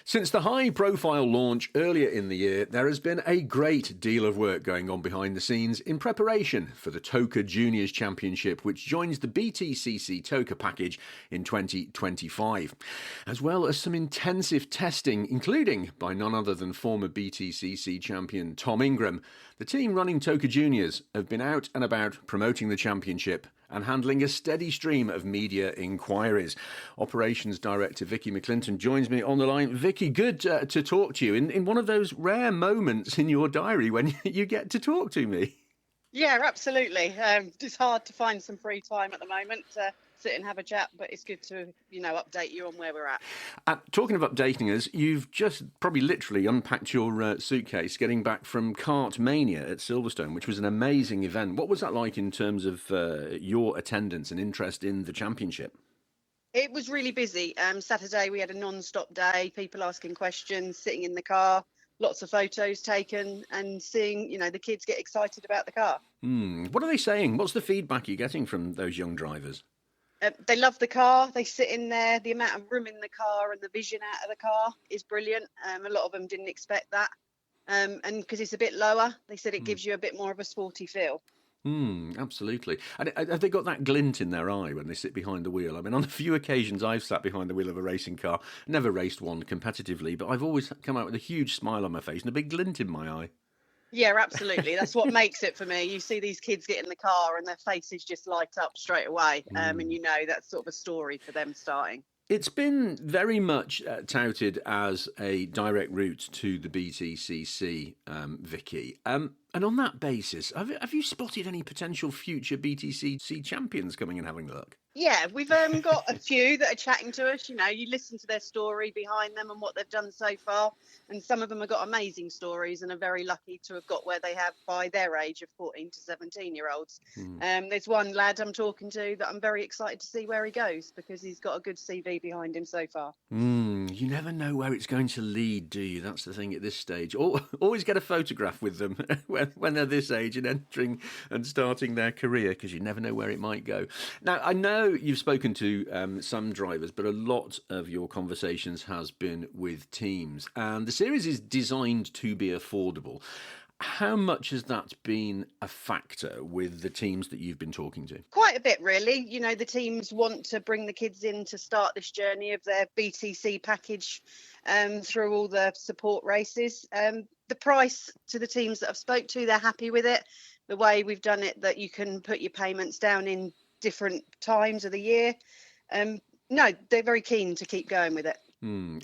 Since the high-profile launch earlier in the year, there has been a great deal of work going on behind the scenes in preparation for the TOCA Juniors Championship, which joins the BTCC TOCA package in 2025, as well as some intensive testing, including by none other than former BTCC champion Tom Ingram. The team running TOCA Juniors have been out and about promoting the championship and handling a steady stream of media inquiries. Operations Director Vickie MacClinton joins me on the line. Vickie, good to talk to you in one of those rare moments in your diary when you get to talk to me. Yeah, absolutely. It's hard to find some free time at the moment to sit and have a chat, but it's good to, update you on where we're at. Talking of updating us, you've just probably literally unpacked your suitcase getting back from Kart Mania at Silverstone, which was an amazing event. What was that like in terms of your attendance and interest in the championship? It was really busy. Saturday we had a non-stop day, people asking questions, sitting in the car, lots of photos taken and seeing, the kids get excited about the car. What are they saying? What's the feedback you're getting from those young drivers? They love the car. They sit in there. The amount of room in the car and the vision out of the car is brilliant. A lot of them didn't expect that. And because it's a bit lower, they said it gives you a bit more of a sporty feel. Absolutely. And have they got that glint in their eye when they sit behind the wheel? I mean, on a few occasions I've sat behind the wheel of a racing car, never raced one competitively, but I've always come out with a huge smile on my face and a big glint in my eye. Yeah, absolutely. That's what makes it for me. You see these kids get in the car and their faces just light up straight away. And that's sort of a story for them starting. It's been very much touted as a direct route to the BTCC, Vickie. And on that basis, have you spotted any potential future BTCC champions coming and having a look? Yeah, we've got a few that are chatting to us. You listen to their story behind them and what they've done so far. And some of them have got amazing stories and are very lucky to have got where they have by their age of 14 to 17-year-olds. There's one lad I'm talking to that I'm very excited to see where he goes because he's got a good CV behind him so far. You never know where it's going to lead, do you? That's the thing at this stage. Always get a photograph with them when they're this age and entering and starting their career because you never know where it might go. Now, I know you've spoken to some drivers, but a lot of your conversations has been with teams. And the series is designed to be affordable. How much has that been a factor with the teams that you've been talking to? Quite a bit, really. The teams want to bring the kids in to start this journey of their BTC package through all the support races. The price to the teams that I've spoke to, they're happy with it. The way we've done it, that you can put your payments down in different times of the year. No, they're very keen to keep going with it.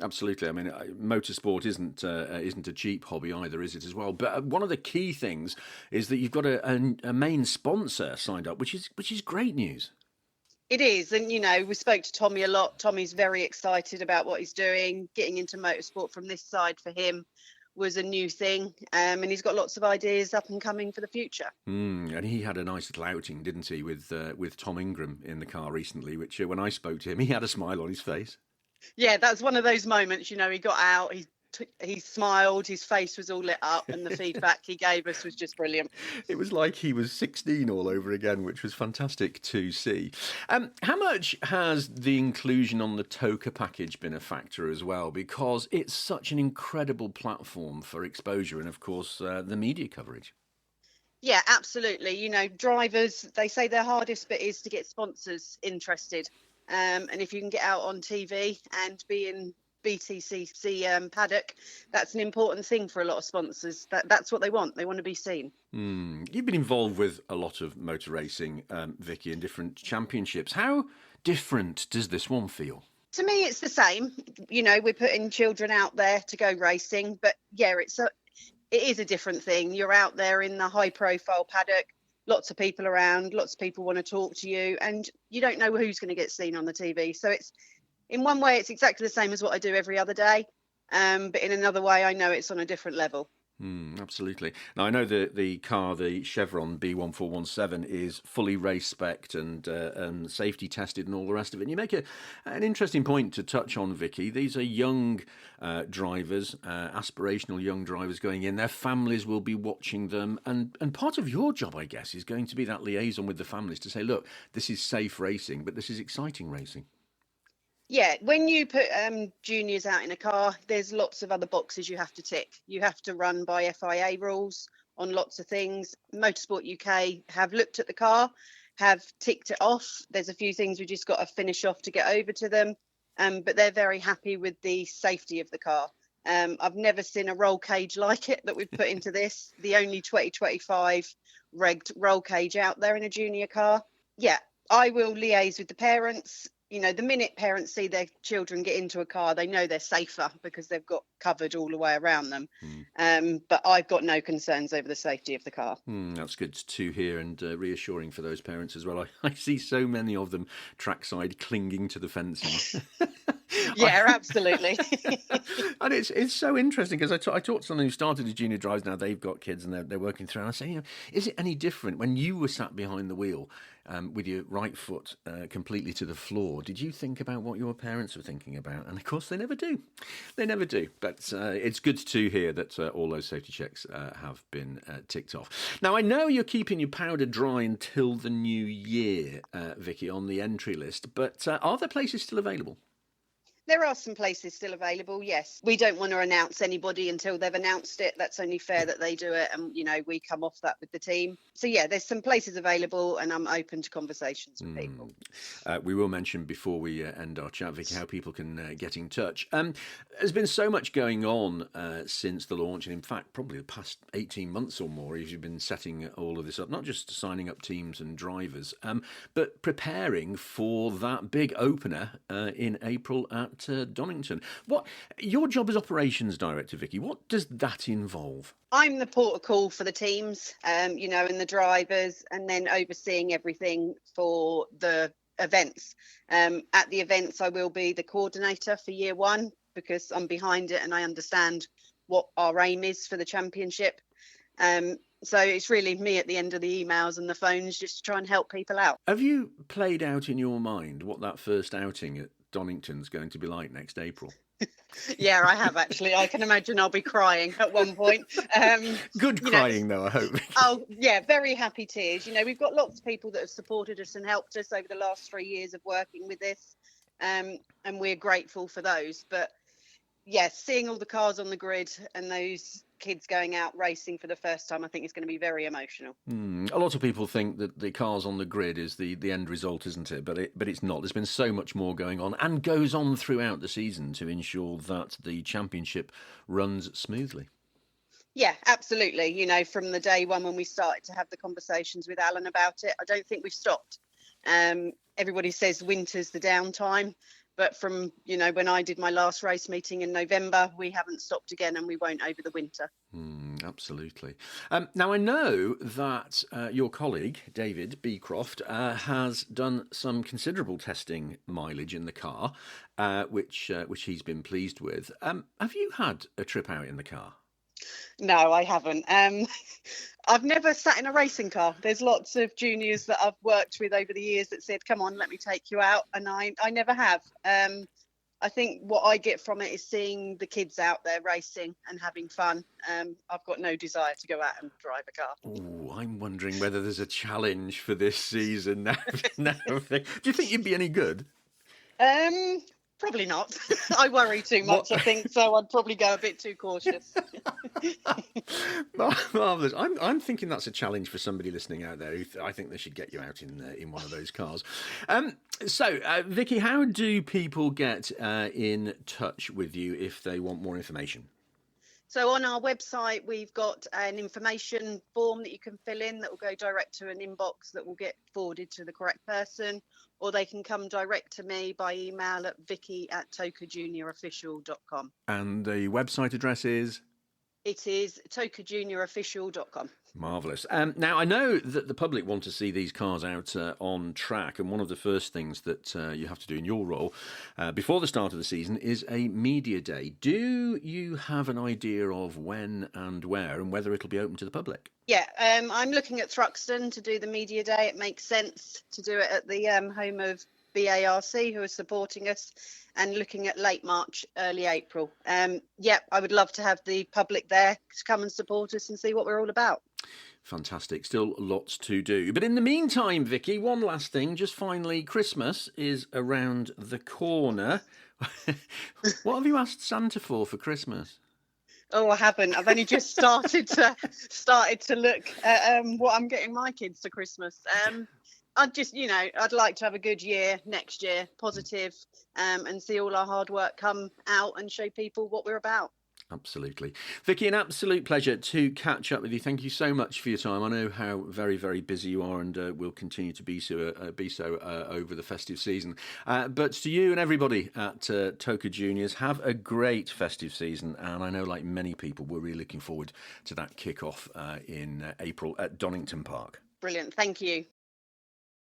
Absolutely. I mean, motorsport isn't a cheap hobby either, is it, as well? But one of the key things is that you've got a main sponsor signed up, which is great news. It is. And, we spoke to Tommy a lot. Tommy's very excited about what he's doing. Getting into motorsport from this side for him was a new thing, and he's got lots of ideas up and coming for the future. And he had a nice little outing, didn't he, with Tom Ingram in the car recently, which when I spoke to him, he had a smile on his face. Yeah, that's one of those moments, he got out, he smiled, his face was all lit up, and the feedback he gave us was just brilliant. It was like he was 16 all over again, which was fantastic to see. How much has the inclusion on the TOCA package been a factor as well? Because it's such an incredible platform for exposure and, of course, the media coverage. Yeah, absolutely. Drivers, they say their hardest bit is to get sponsors interested. And if you can get out on TV and be in BTCC paddock, that's an important thing for a lot of sponsors. That's what they want. They want to be seen. You've been involved with a lot of motor racing, Vickie, in different championships. How different does this one feel? To me, it's the same. We're putting children out there to go racing, but yeah, it is a different thing. You're out there in the high-profile paddock. Lots of people around, lots of people want to talk to you, and you don't know who's going to get seen on the TV. So in one way, it's exactly the same as what I do every other day. But in another way, I know it's on a different level. Absolutely. Now, I know the car, the Chevron B1417, is fully race spec'd and safety tested and all the rest of it. And you make an interesting point to touch on, Vickie. These are young drivers, aspirational young drivers going in. Their families will be watching them. And part of your job, I guess, is going to be that liaison with the families to say, look, this is safe racing, but this is exciting racing. Yeah, when you put juniors out in a car, there's lots of other boxes you have to tick. You have to run by FIA rules on lots of things. Motorsport UK have looked at the car, have ticked it off. There's a few things we just got to finish off to get over to them, but they're very happy with the safety of the car. I've never seen a roll cage like it that we've put into this. The only 2025 regged roll cage out there in a junior car. Yeah, I will liaise with the parents. You know, the minute parents see their children get into a car, they know they're safer because they've got covered all the way around them. But I've got no concerns over the safety of the car. That's good to hear and reassuring for those parents as well. I see so many of them trackside clinging to the fencing. Yeah, absolutely. And it's so interesting because I talked to someone who started as junior drives now. They've got kids and they're working through. And I say, you know, is it any different when you were sat behind the wheel with your right foot completely to the floor? Did you think about what your parents were thinking about? And of course, they never do. They never do. But it's good to hear that all those safety checks have been ticked off. Now, I know you're keeping your powder dry until the new year, Vickie, on the entry list. But are there places still available? There are some places still available, yes. We don't want to announce anybody until they've announced it. That's only fair that they do it. And, you know, we come off that with the team. So, yeah, there's some places available and I'm open to conversations with people. We will mention before we end our chat, Vickie, how people can get in touch. There's been so much going on since the launch. And in fact, probably the past 18 months or more, as you've been setting all of this up, not just signing up teams and drivers, but preparing for that big opener in April at Donington. What your job as operations director, Vickie? What does that involve? I'm the port of call for the teams, you know, and the drivers, and then overseeing everything for the events. At the events, I will be the coordinator for year one because I'm behind it and I understand what our aim is for the championship. So it's really me at the end of the emails and the phones just to try and help people out. Have you played out in your mind what that first outing at Donington's going to be like next April? Yeah, I have actually. I can imagine I'll be crying at one point. Good crying, though, I hope. Oh, yeah, very happy tears. You know, we've got lots of people that have supported us and helped us over the last 3 years of working with this, and we're grateful for those. But yes, seeing all the cars on the grid and those kids going out racing for the first time, I think is going to be very emotional. A lot of people think that the cars on the grid is the end result, isn't it? But it's not. There's been so much more going on and goes on throughout the season to ensure that the championship runs smoothly. Yeah, absolutely. You know, from the day one when we started to have the conversations with Alan about it, I don't think we've stopped. Everybody says winter's the downtime. But from, you know, when I did my last race meeting in November, we haven't stopped again and we won't over the winter. Absolutely. Now, I know that your colleague, David Beecroft, has done some considerable testing mileage in the car, which he's been pleased with. Have you had a trip out in the car? No, I haven't. I've never sat in a racing car. There's lots of juniors that I've worked with over the years that said, come on, let me take you out. And I never have. I think what I get from it is seeing the kids out there racing and having fun. I've got no desire to go out and drive a car. Oh, I'm wondering whether there's a challenge for this season now. Do you think you'd be any good? Probably not. I worry too much, I think, so I'd probably go a bit too cautious. Marvellous. I'm thinking that's a challenge for somebody listening out there. I think they should get you out in one of those cars. So, Vickie, how do people get in touch with you if they want more information? So on our website, we've got an information form that you can fill in that will go direct to an inbox that will get forwarded to the correct person, or they can come direct to me by email at vickie@tocajuniorofficial.com. And the website address is? It is tocajuniorofficial.com. Marvellous. Now, I know that the public want to see these cars out on track, and one of the first things that you have to do in your role before the start of the season is a media day. Do you have an idea of when and where and whether it'll be open to the public? Yeah, I'm looking at Thruxton to do the media day. It makes sense to do it at the home of BARC, who are supporting us, and looking at late March, early April. I would love to have the public there to come and support us and see what we're all about. Fantastic. Still lots to do. But in the meantime, Vickie, one last thing. Just finally, Christmas is around the corner. What have you asked Santa for Christmas? Oh, I haven't. I've only just started to look at what I'm getting my kids for Christmas. I'd like to have a good year next year, positive, and see all our hard work come out and show people what we're about. Absolutely. Vickie, an absolute pleasure to catch up with you. Thank you so much for your time. I know how very, very busy you are, and will continue to be so over the festive season. But to you and everybody at TOCA Juniors, have a great festive season. And I know, like many people, we're really looking forward to that kick-off in April at Donington Park. Brilliant. Thank you.